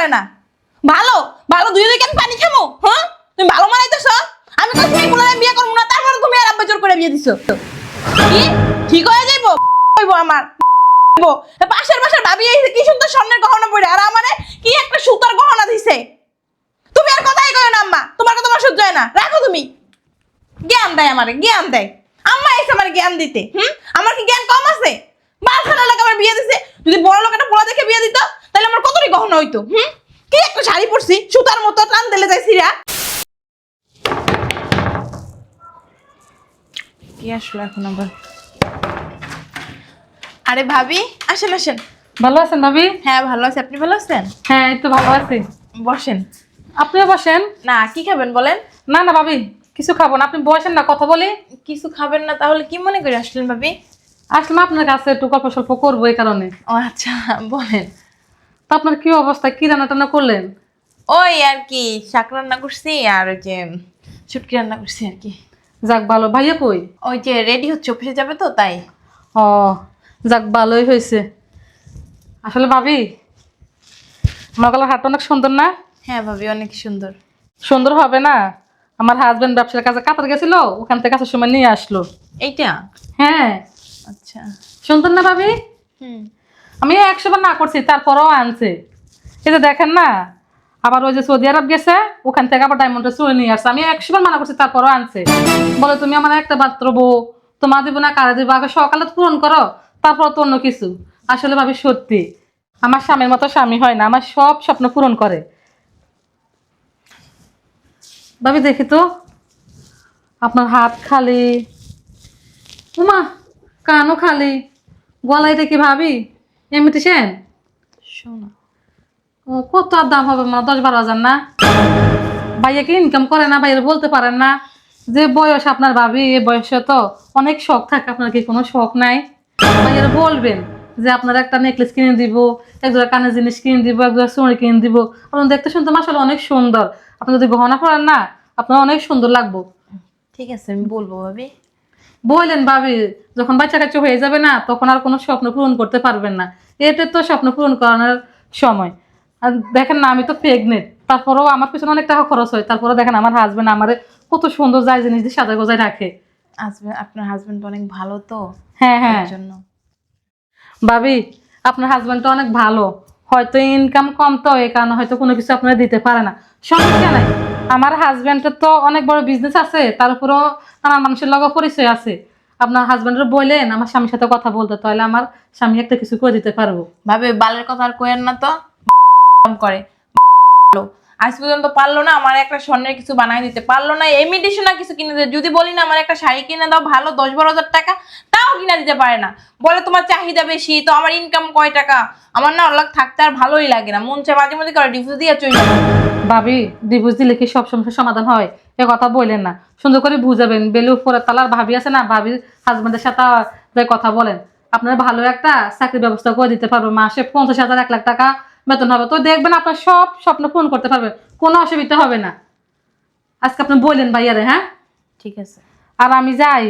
করে না। ভালো ভালো দুই কেন পানি খামো? হ্যাঁ তুমি ভালো মানাইতেছ। আমি কইছি এই বলে বিয়ে করব না, তারপরে তুমি আর আব্বা জোর করে বিয়ে দিছো। কি ঠিক হয়ে যাইবো কইবো আমার পাশের বাসার ভাবি আইছে কি সুন্দর স্বর্ণের গহনা পরে, আর আমারে কি একটা সুতার গহনা দিছে। তুমি আর কথাই কইও না আম্মা, তোমার কথা আমার সহ্য হয় না। রাখো তুমি। জ্ঞান দেয় আমারে, জ্ঞান দেয়। আম্মা এসে আমার জ্ঞান দিতে। আমার কি জ্ঞান কম আছে? বালখানা লাগে আমার বিয়ে দিছে। যদি বড় লোক একটা পোলা দেখে বিয়ে দিত তাহলে আমার কতটি গহনা হইতো। কি একটা শাড়ি পরছি সুতার মতো, টান দিলে যায় সিরা। কি আসলো এখন আবার? আরে ভাবি আসেন আসেন। ভালো আছেন ভাবি? হ্যাঁ ভালো আছি, আপনি ভালো আছেন? হ্যাঁ এই তো ভালো আছি। বসেন। আপনিও বসেন। না কি খাবেন বলেন? না না ভাবি কিছু খাবো না, আপনি বসেন না, কথা বলি। কিছু খাবেন না তাহলে কি মনে করে আসলেন ভাবি? আসলাম আপনার কাছে একটু গল্প সল্প করবো এই কারণে। ও আচ্ছা বলেন। তো আপনার কি অবস্থা, কি রান্না টান্না করলেন? ওই আর কি শাক রান্না করছি আর ওই যে শুটকি রান্না করছি আর কি। যাক ভালো। ভাইয়া কই? ওই যে রেডি হচ্ছে, অফিসে যাবে তো তাই। ও যাক ভালোই হয়েছে। আসলে ভাবি আমার গলার হাতটা অনেক সুন্দর না? হ্যাঁ ভাবি অনেক সুন্দর। সুন্দর হবে না? আমার হাজবেন্ড ব্যবসার কাজে কাতার গেছিল, ওখান থেকে কাছের সময় নিয়ে আসলো। এইটা? হ্যাঁ। আচ্ছা। সুন্দর না ভাবি? আমি 100 বার না করছি তারপরেও আনছে। এই যে দেখেন না, আবার ওই যে সৌদি আরব গেছে, ওখান থেকে আবার ডায়মন্ডের চুড়ি নিয়ে আসছে। আমি 100 বার মানা করছি তারপরেও আনছে। বলে তুমি আমার একটা মাত্র বউ, তোমার দিব না কারা দিব, আগে সকালে পূরণ করো তারপর তো অন্য কিছু। আসলে ভাবি সত্যি আমার স্বামীর মতো স্বামী হয় না, আমার সব স্বপ্ন পূরণ করে। ভাবি দেখি তো আপনার হাত খালি, উমা কানও খালি, গলায় দেখি ভাবি ইমিটেশন। শোনো কত আর দাম হবে? 10-12 হাজার না? ভাইয়া কি ইনকাম করে না? ভাইয়া বলতে পারেন না যে বয়স আপনার ভাবি, এই বয়সে তো অনেক শখ থাকে, আপনার কি কোনো শখ নাই? ভাইয়ার বলবেন যে আপনার একটা নেকলেস কিনে দিব, একজোড়া কানের জিনিস কিনে দিব, একজোড়া চুড়ি কিনে দিব। আপনার দেখতে শুনতে মাসাল্লাহ অনেক সুন্দর, আপনি যদি গহনা পড়েন না আপনার অনেক সুন্দর লাগবো। ঠিক আছে আমি বলবো ভাবি। বললেন ভাবি, যখন বাচ্চা কাচ্চা হয়ে যাবে না তখন আর কোনো স্বপ্ন পূরণ করতে পারবেন না। এটা তো স্বপ্ন পূরণ করানোর সময়। আর দেখেন না আমি তো প্রেগনেন্ট, তারপরেও আমার পিছনে অনেক টাকা খরচ হয়, তারপরে দেখেন আমার হাজবেন্ড আমারে কত সুন্দর যায় জিনিস দিয়ে সাজা গোজায় রাখে। আপনার হাজবেন্ড অনেক ভালো তো। হ্যাঁ হ্যাঁ জন্য ভাবি আপনার হাজবেন্ডটা অনেক ভালো, হয়তো ইনকাম কম তো এই কারণে হয়তো কোনো কিছু আপনারা দিতে পারে না, সমস্যা নাই। আমার হাজবেন্ডের তো অনেক বড় বিজনেস আছে, তার উপরেও আমার মানুষের লগে পরিচয় আছে। আপনার হাজবেন্ডের বললেন আমার স্বামীর সাথে কথা বলতে, তাহলে আমার স্বামী একটা কিছু করে দিতে পারবো। ভাবি বালের কথা আর কইেন না তো। করে আজ পর্যন্ত পারলো না আমার একটা স্বর্ণের কিছু বানাই দিতে, পারলো না ইমিটেশন কিছু কিনে দিতে। যদি বলি না আমার একটা শাড়ি কিনে দাও ভালো 10-12 হাজার টাকা, তাও কিনে দিতে পারে না। বলে তোমার চাহিদা বেশি, তো আমার ইনকাম কয় টাকা? আমার না ওর থাকতে আর ভালোই লাগে না, মন চায় মাঝে মাঝে করে ডিভোর্স দিয়ে চলে যাবে। ভাবি ডিভোর্স দিলে কি সব সমস্যার সমাধান হয়? এ কথা বললেন না, সুন্দর করে বুঝাবেন। বেলু উপরে তালার ভাবি আছে না, ভাবির হাজবেন্ডের সাথে কথা বলেন, আপনার ভালো একটা চাকরির ব্যবস্থা করে দিতে পারবো। মাসে 50,000 1 লাখ টাকা বেতন হবে, তো দেখবেন আপনার সব স্বপ্ন পূরণ করতে পারবে, কোনো অসুবিধা হবে না। আজকে আপনি বললেন ভাইয়ারে। হ্যাঁ ঠিক আছে। আর আমি যাই,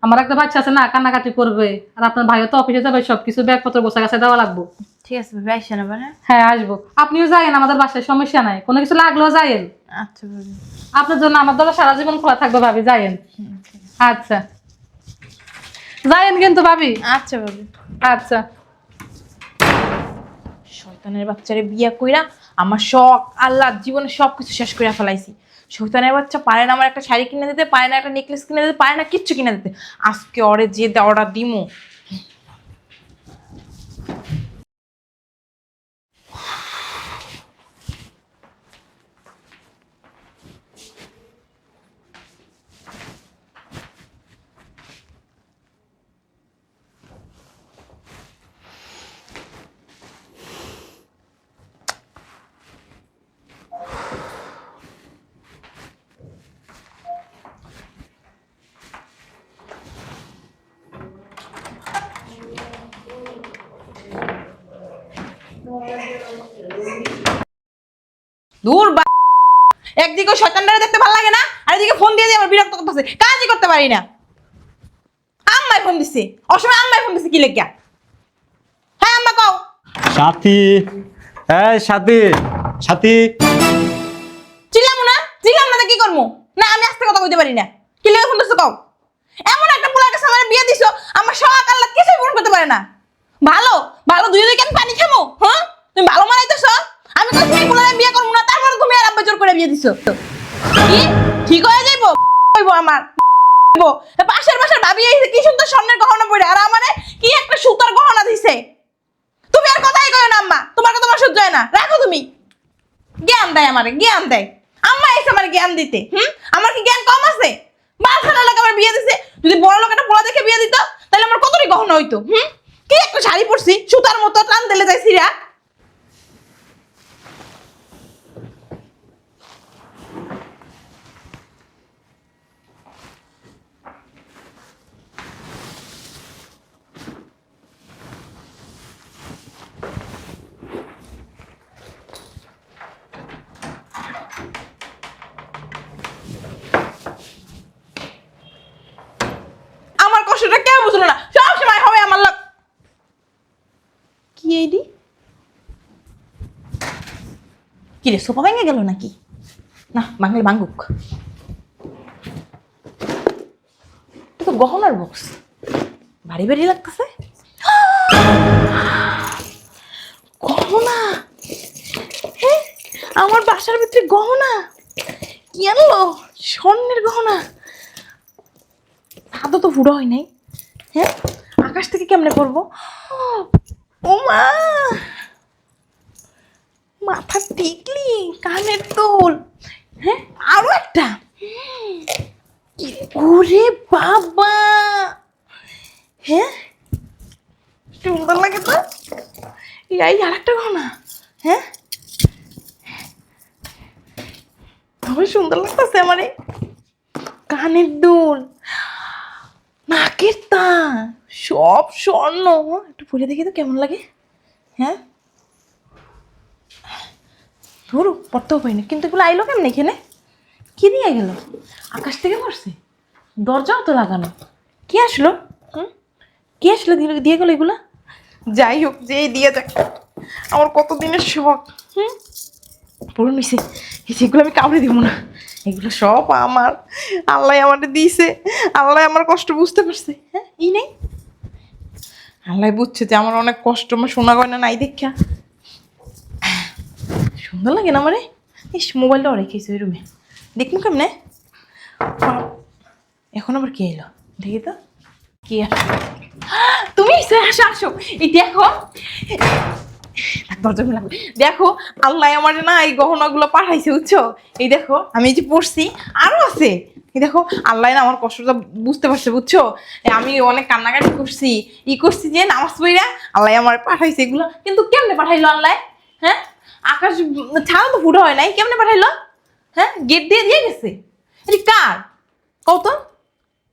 আমার একটা বাচ্চা আছে না, কান্নাকাটি করবে, আর আপনার ভাইও তো অফিসে যাবে, সবকিছু ব্যাগপত্র গোছা গাছে দেওয়া লাগবো। ঠিক আছে ভাবি আইসেন আবার। হ্যাঁ হ্যাঁ আসবো, আপনিও যাইয়েন, আমাদের বাসায় সমস্যা নাই, কোনো কিছু লাগলেও যাইয়েন। আচ্ছা ভাবি। আপনার জন্য আমার দরজা সারা জীবন খোলা থাকবে ভাবি, যাইয়েন। আচ্ছা যাইয়েন কিন্তু ভাবি। আচ্ছা ভাবি। আচ্ছা। শয়তানের বাচ্চারে বিয়া কইরা আমার শখ আল্লাহ জীবনে সবকিছু শেষ করে ফেলাইছি। শয়তানের বাচ্চা পারে না আমার একটা শাড়ি কিনে দিতে, পারে না একটা নেকলেস কিনে দিতে, পারে না কিচ্ছু কিনে দিতে। আজকে ওরে যে দেওয়াটা দিমু। দূর একদিকে শয়তানটারে দেখতে ভালো লাগে না, আর এদিকে ফোন দিয়ে দিয়ে আমার বিরক্ত করতেছে, কাজই করতে পারি না। আম্মাই ফোন দিছে, অসময় আম্মাই ফোন দিছে কি লেগা? হ্যাঁ আম্মা কও। সাথী, এই সাথী, সাথী চিল্লামু না তো কি করবো না? আমি আস্তে কথা কইতে পারি না। কি লেগে ফোন করছো কও? এমন একটা পোলার কাছে আমার বিয়ে দিছো, আমার শখ আল্লাহ কিছুই পূরণ করতে পারে না। ভালো ভালো দুই কেন পানি খামো? হ্যাঁ, তুমি ভালো মানাইতেছ। আমি কইছি এই পোলারে বিয়ে করবো না, তারপরে তুমি আর আব্বা জোর করে বিয়ে দিছো। কি ঠিক হয়ে যাইবো কইবো আমার পাশের বাসার ভাবি আইছে কি সুন্দর স্বর্ণের গহনা পরে, আর আমারে কি একটা সুতার গহনা দিছে। তুমি আর কথাই কইও না আম্মা, তোমার কথা আমার সহ্য হয় না। রাখো তুমি। জ্ঞান দেয় আমারে, জ্ঞান দেয়। আম্মা এসে আমার জ্ঞান দিতে। আমার কি জ্ঞান কম আছে? বালখানা লোক আমার বিয়ে দিছে। যদি বড় লোক একটা পোলা দেখে বিয়ে দিত তাহলে আমার কতটি গহনা হইতো। কি একটা শাড়ি পরছি সুতার মতো, টান দিলে যায় সিরা। আমার কষ্টটা কেউ বুঝলো না, সব সময় হবে আমার লোক। কি এইডি? কি রে, সোফা ভেঙে গেল নাকি? না, ভাঙলে ভাঙুক। এটা তো গহনার বক্স, ভারী ভারী লাগতেছে। গহনা! হ্যাঁ, আমার বাসার ভিতরে গহনা কি আনলো? স্বর্ণের গহনা। হাতও তো ফুড়ো হয় নাই। হ্যাঁ, আকাশ থেকে কেমনে পড়বো? ও মা, মাথার টিকলি, কানের দুল, হ্যাঁ আরো একটা। ওরে বাবা, হ্যাঁ সুন্দর লাগে তো। এই আর একটা গহনা। হ্যাঁ, আমার সুন্দর লাগতেছে। আমারে কানের দুল, নাকের তা, সব স্বর্ণ। একটু পরে দেখি তো কেমন লাগে। হ্যাঁ, ধরু পড়তেও পাই না, কিন্তু এগুলো আইলো কেমন এখানে? কি দিয়ে গেল? আকাশ থেকে পড়ছে? দরজাও তো লাগানো। কি আসলো? কি আসলো দিয়ে গেলো এগুলা? যাই হোক, যেই দিয়ে যাক, আমার কতদিনের শখ পূরণ হয়েছে। সেগুলো আমি কাউরে দিব না, এগুলো সব আমার। আল্লাহ আমাকে দিয়েছে, আল্লাহ আমার কষ্ট বুঝতে পারছে। হ্যাঁ, ই নেই, আল্লাহ বুঝছে যে আমার অনেক কষ্ট। আমার সোনা গয়না নাই দেখা সুন্দর লাগে না আমারে। ইস, মোবাইলটাও রেখেছি ওই রুমে, দেখবো কেমনে। এখন আবার কে এলো দেখি তো। কি আসো? তুমি আসো আসো, এই দেখো, দরজা খোলা। দেখো, আল্লাহ আমার না এই গহনাগুলো পাঠাইছে, বুঝছো? এই দেখো, আমি এই যে পড়ছি, আরো আছে। এই দেখো, আল্লাহ না আমার কষ্টটা বুঝতে পারছে, বুঝছো? আমি অনেক কান্নাকাটি করছি, করছি যে নামাজ পড়া আল্লাহ আমার পাঠাইছে এগুলো। কিন্তু কেমনে পাঠাইলো আল্লাহ? হ্যাঁ, আকাশ ছাড়া তো ফুটো হয় নাই, কেমনে পাঠাইলো? হ্যাঁ, গেট দিয়ে দিয়ে গেছে। এটা কার কত?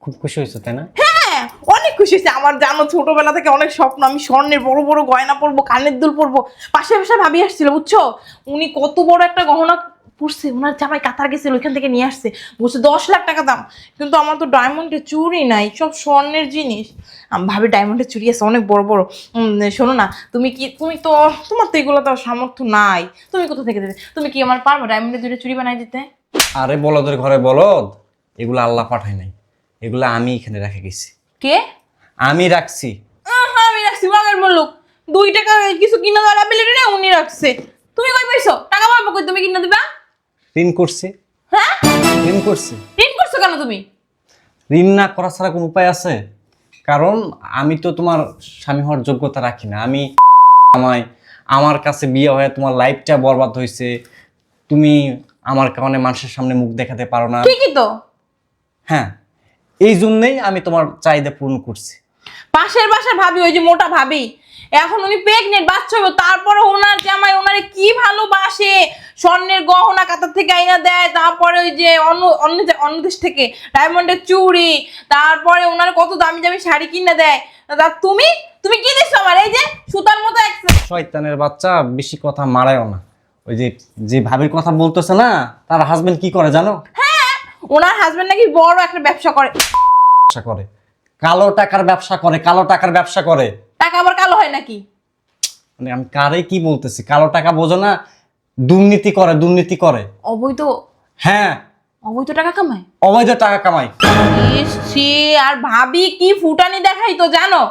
খুব খুশি হয়েছে তাই না? হ্যাঁ, অনেক খুশি হয়েছে। আমার জানো ছোটবেলা থেকে অনেক স্বপ্ন, আমি স্বর্ণের বড় বড় গয়না পরবো, কানের দুল পরবো। পাশে পাশে ভাবি আসছিল, বুঝছো? উনি কত বড় একটা গহনা পরছে, ওনার জামাই কাতার গেছিল, ওইখান থেকে নিয়ে আসছে, বলছে 10 লাখ টাকা দাম। কিন্তু আমার তো ডায়মন্ডের চুড়ি নাই, সব স্বর্ণের জিনিস। আমি ভাবি ডায়মন্ডের চুড়ি আছে অনেক বড় বড়। শোনো না, তুমি তো তোমার তো এগুলো তো সামর্থ্য নাই, তুমি কোথা থেকে দেবে? তুমি কি আমার পারবো ডায়মন্ডের দুটো চুড়ি বানাই দিতে? আরে বলদের ঘরে বলদ, এগুলো আল্লাহ পাঠায় নাই, এগুলো আমি এখানে রেখে গেছি। কে? আমি রাখছি। আমি রাখছি বাগার বললো 2 টাকা কিছু কিনা দেওয়ার অ্যাবিলিটি না, উনি রাখছে। তুমি কই পাইছো টাকা? পাবো কই? তুমি কিনা দিবা? ঋণ করছি। হ্যাঁ, ঋণ করছি। ঋণ করছো কেন তুমি? ঋণ না করা ছাড়া কোনো উপায় আছে? কারণ আমি তো তোমার স্বামী হওয়ার যোগ্যতা রাখি না। আমি আমার কাছে বিয়ে হয়ে তোমার লাইফটা বরবাদ হয়েছে। তুমি আমার কারণে মানুষের সামনে মুখ দেখাতে পারো না। ঠিকই তো। হ্যাঁ, এই জন্যই আমি তোমার চাহিদা পূরণ করছি। পাশের বাসার ভাবি, ওই যে মোটা ভাবি, এখন উনি প্রেগনেন্ট, বাচ্চা হবে, তারপরে ওনার জামাই ওনারে কি ভালোবাসে, স্বর্ণের গহনা কাতার থেকে আইনা দেয়, তারপরে ওই যে অন্য দেশ থেকে ডায়মন্ডের চুড়ি, তারপরে ওনার কত দামি দামি শাড়ি কিনে দেয়। তুমি তুমি কি দিচ্ছ আমার? এই যে সুতার মতো শয়তানের বাচ্চা, বেশি কথা মারায়ও না। ওই যে যে ভাবির কথা বলতেছে না, তার হাজবেন্ড কি করে জানো? হ্যাঁ, ওনার হাজবেন্ড নাকি বড় একটা ব্যবসা করে। ব্যবসা করে, কালো টাকার ব্যবসা করে, কালো টাকার ব্যবসা করে। টাকা আবার কালো হয় নাকি? মানে আমি কারে কি বলতেছি? কালো টাকা বোঝো না? দুর্নীতি করে। অবৈধ হ্যাঁ, অবৈধ টাকা কামায়। অবৈধ টাকা কামায়। ইস, ছি, আর ভাবি কি ফুটানি দেখাই তো জানো,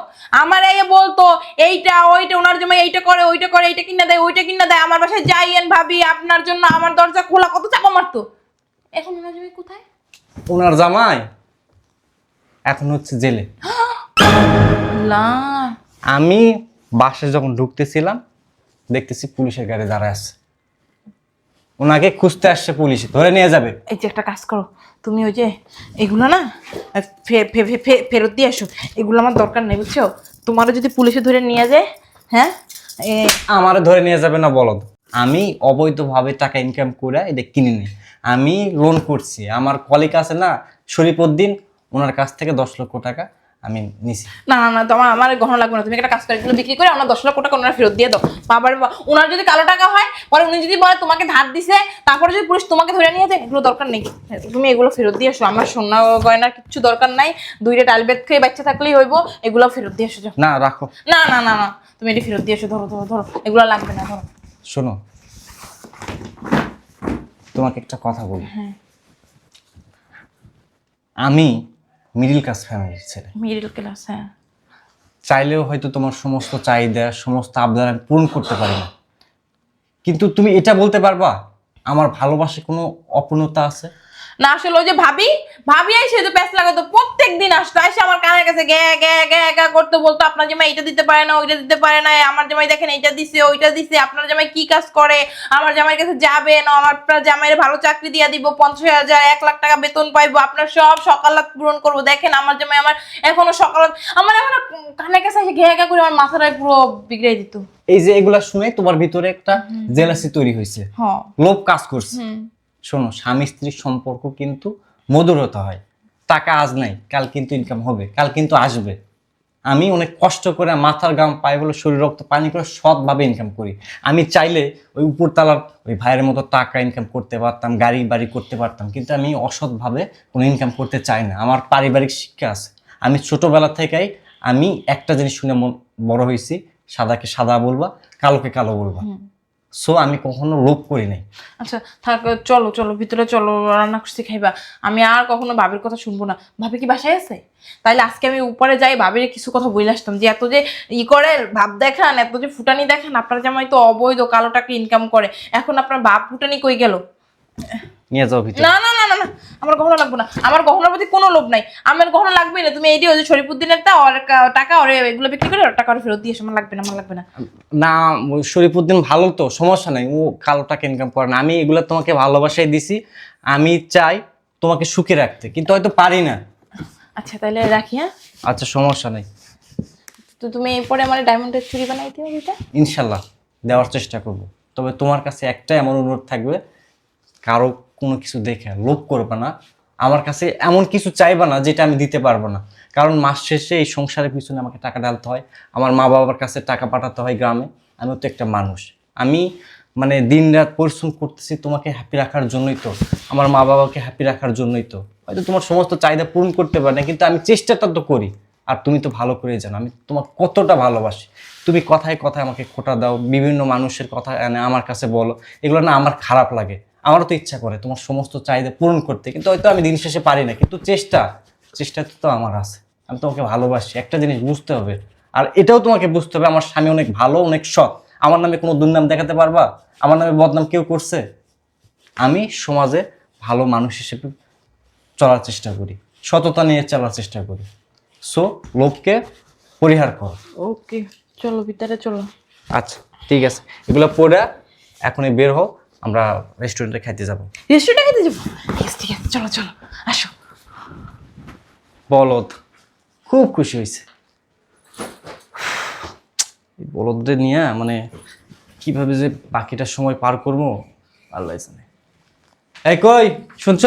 আমার এই বলতো এইটা ওইটা, ওনার জন্য এইটা করে ওইটা করে, এইটা কিনা দেয় ওইটা কিনা দেয়, আমার বাসায় যাইয়েন ভাবি আপনার জন্য আমার দরজা খোলা, কত চাপা মারতো। এখন ওনার জমি কোথায়? ওনার জামাই এখন হচ্ছে জেলে। আল্লাহ। আমি বাসায় যখন ঢুকতেছিলাম দেখতেছি পুলিশের গাড়ি দাঁড়ায় আছে, ওনাকে খুঁজতে আসছে, পুলিশ ধরে নিয়ে যাবে। এই যে একটা কাজ করো, তুমি ওই যে এগুলো না ফেরত দিয়ে আসো, এগুলো আমার দরকার নেই বুঝছো। তোমারও যদি পুলিশে ধরে নিয়ে যায়, হ্যাঁ আমারে ধরে নিয়ে যাবে না বলদ। আমি অবৈধভাবে টাকা ইনকাম করে এটা কিনে নিই। আমি লোন করছি, আমার কলিগ আছে না শরীফউদ্দিন, ওনার কাছ থেকে 10 লক্ষ টাকা আমি নিছি। না না না, তোমার আমার গহনা লাগবে না, তুমি একটা কাজ করে এগুলো বিক্রি করে ওনার 10 লক্ষ টাকা ওনার ফেরত দিয়ে দাও। বাবার ওনার যদি কালো টাকা হয়, পরে উনি যদি বলে তোমাকে ধার দিছে, তারপরে যদি পুলিশ তোমাকে ধরে নিয়ে যায়, এগুলো দরকার নেই, তুমি এগুলো ফেরত দিয়ে আসো। আমার সোনা গয়নার কিচ্ছু দরকার নাই, 2টা ডাল বেদ খেয়ে বাচ্চা থাকলেই হইব, এগুলো ফেরত দিয়ে আসো। না রাখো। না না না না, তুমি এটি ফেরত দিয়ে আসো, ধরো ধরো ধরো, এগুলো লাগবে না, ধরো। শোনো, তোমাকে একটা কথা বলি। আমি মিডিল ক্লাস ফ্যামিলির ছেলে, মিডল ক্লাস, হ্যাঁ। চাইলেও হয়তো তোমার সমস্ত চাহিদা, সমস্ত আবদার আমি পূরণ করতে পারি না, কিন্তু তুমি এটা বলতে পারবা আমার ভালোবাসে কোনো অপূর্ণতা আছে? না আসলে ওই যে ভাবি ভাবি এসে তো প্যাঁচ লাগাতো, প্রত্যেকদিন আসতো, এসে আমার কানের কাছে গ্যা গ্যা গ্যা গ্যা করতে বলতো আপনার জামাই এইটা দিতে পারে না ওইটা দিতে পারে না, আমার জামাই দেখেন এইটা দিছে ওইটা দিছে, আপনার জামাই কি কাজ করে, আমার জামাইয়ের কাছে যাবেন, আমার জামাইয়ের ভালো চাকরি দিয়ে দিব, 50,000 1 লাখ টাকা বেতন পাইবো, আপনার সব সকালাত পূরণ করবো, দেখেন আমার জামাই আমার এখনো সকালাত, আমার এখনো কানের কাছে এসে ঘ্যা ঘ্যা করে আমার মাথাটাই পুরো বিগড়ে দিত। এই যে এগুলা শুনে তোমার ভিতরে একটা জেলাসি তৈরি হয়েছে, হ্যাঁ। লোভ কাজ করছে। শোনো, স্বামী স্ত্রীর সম্পর্ক কিন্তু মধুর হতে হয়। টাকা আজ নাই, কাল কিন্তু ইনকাম হবে, কাল কিন্তু আসবে। আমি অনেক কষ্ট করে মাথার গাম পায়ে বলে শরীর রক্ত পানি করে সৎভাবে ইনকাম করি। আমি চাইলে ওই উপরতলার ওই ভাইয়ের মতো টাকা ইনকাম করতে পারতাম, গাড়ি বাড়ি করতে পারতাম, কিন্তু আমি অসৎভাবে কোনো ইনকাম করতে চাই না। আমার পারিবারিক শিক্ষা আছে, আমি ছোটবেলা থেকেই আমি একটা জিনিস শুনে বড় হয়েছি, সাদাকে সাদা বলবা, কালোকে কালো বলবা। সো আমি কখনো লোভ করি নাই। আচ্ছা থাক, চলো চলো ভিতরে চলো, রান্না করছি খাইবা, আমি আর কখনো ভাবির কথা শুনবো না। ভাবি কি বাসায় আছে? তাইলে আজকে আমি উপরে যাই, ভাবির কিছু কথা বলে আসতাম, যে এত যে করে ভাব দেখান, এত যে ফুটানি দেখান, আপনার জামাই তো অবৈধ কালো টাকা ইনকাম করে, এখন আপনার ভাব ফুটানি কই গেল? নিয়ে যাও ভিতরে। না না না না না, আমার গহনা লাগবে না, আমার গহনার প্রতি কোনো লোভ নাই, আমার গহনা লাগবেই না। তুমি এইটি ওই যে শরীফউদ্দিনের টাকা ওরে এগুলো বিক্রি করে টাকা ওরে ফেরত দিয়ে এসো, আমার লাগবে না, আমার লাগবে না। না, শরীফউদ্দিন ভালো তো, সমস্যা নাই, ও কালো টাকা ইনকাম করে না। আমি এগুলো তোমাকে ভালোবাসাই দিছি, আমি চাই তোমাকে সুখে রাখতে, কিন্তু হয়তো পারি না। আচ্ছা তাহলে রাখি, হ্যাঁ। আচ্ছা সমস্যা নেই, তো তুমি এরপরে আমার ডায়মন্ডের চুড়ি বানাই দিও এটা। ইনশাল্লাহ দেওয়ার চেষ্টা করব। তবে তোমার কাছে একটাই আমার অনুরোধ থাকবে, কারো কোনো কিছু দেখে লোভ করবে না, আমার কাছে এমন কিছু চাইবা না যেটা আমি দিতে পারবো না। কারণ মাস শেষে এই সংসারের পিছনে আমাকে টাকা ঢালতে হয়, আমার মা বাবার কাছে টাকা পাঠাতে হয় গ্রামে। আমিও তো একটা মানুষ, আমি মানে দিন রাত পরিশ্রম করতেছি তোমাকে হ্যাপি রাখার জন্যই তো, আমার মা বাবাকে হ্যাপি রাখার জন্যই তো। হয়তো তোমার সমস্ত চাহিদা পূরণ করতে পারি না, কিন্তু আমি চেষ্টাটা তো করি। আর তুমি তো ভালো করেই জানো আমি তোমার কতটা ভালোবাসি। তুমি কথায় কথায় আমাকে খোঁটা দাও, বিভিন্ন মানুষের কথা এনে আমার কাছে বলো, এগুলো না আমার খারাপ লাগে। আমারও তো ইচ্ছা করে তোমার সমস্ত চাহিদা পূরণ করতে, কিন্তু হয়তো আমি দিন শেষে পারি না, কিন্তু চেষ্টা তো আমার আছে। আমি তোমাকে ভালোবাসি, একটা জিনিস বুঝতে হবে। আর এটাও তোমাকে বুঝতে হবে, আমার স্বামী অনেক ভালো, অনেক সৎ। আমার নামে কোনো দুর্নাম দেখাতে পারবা? আমার নামে বদনাম কেউ করছে? আমি সমাজে ভালো মানুষ হিসেবে চলার চেষ্টা করি, সততা নিয়ে চলার চেষ্টা করি। সো লোভকে পরিহার করো। ওকে চলো ভিতরে চলো। আচ্ছা ঠিক আছে, এগুলো পড়ে এখনই বের হও, আমরা রেস্টুরেন্টে খাইতে যাবো। রেস্টুরেন্টে খেতে যাবো? ঠিক আছে ঠিক আছে, চলো চলো আসো। বলদ খুব খুশি হয়েছে, এই বলদদের নিয়ে মানে কিভাবে যে বাকিটা সময় পার করবো আল্লাহ জানে। এই কই শুনছ?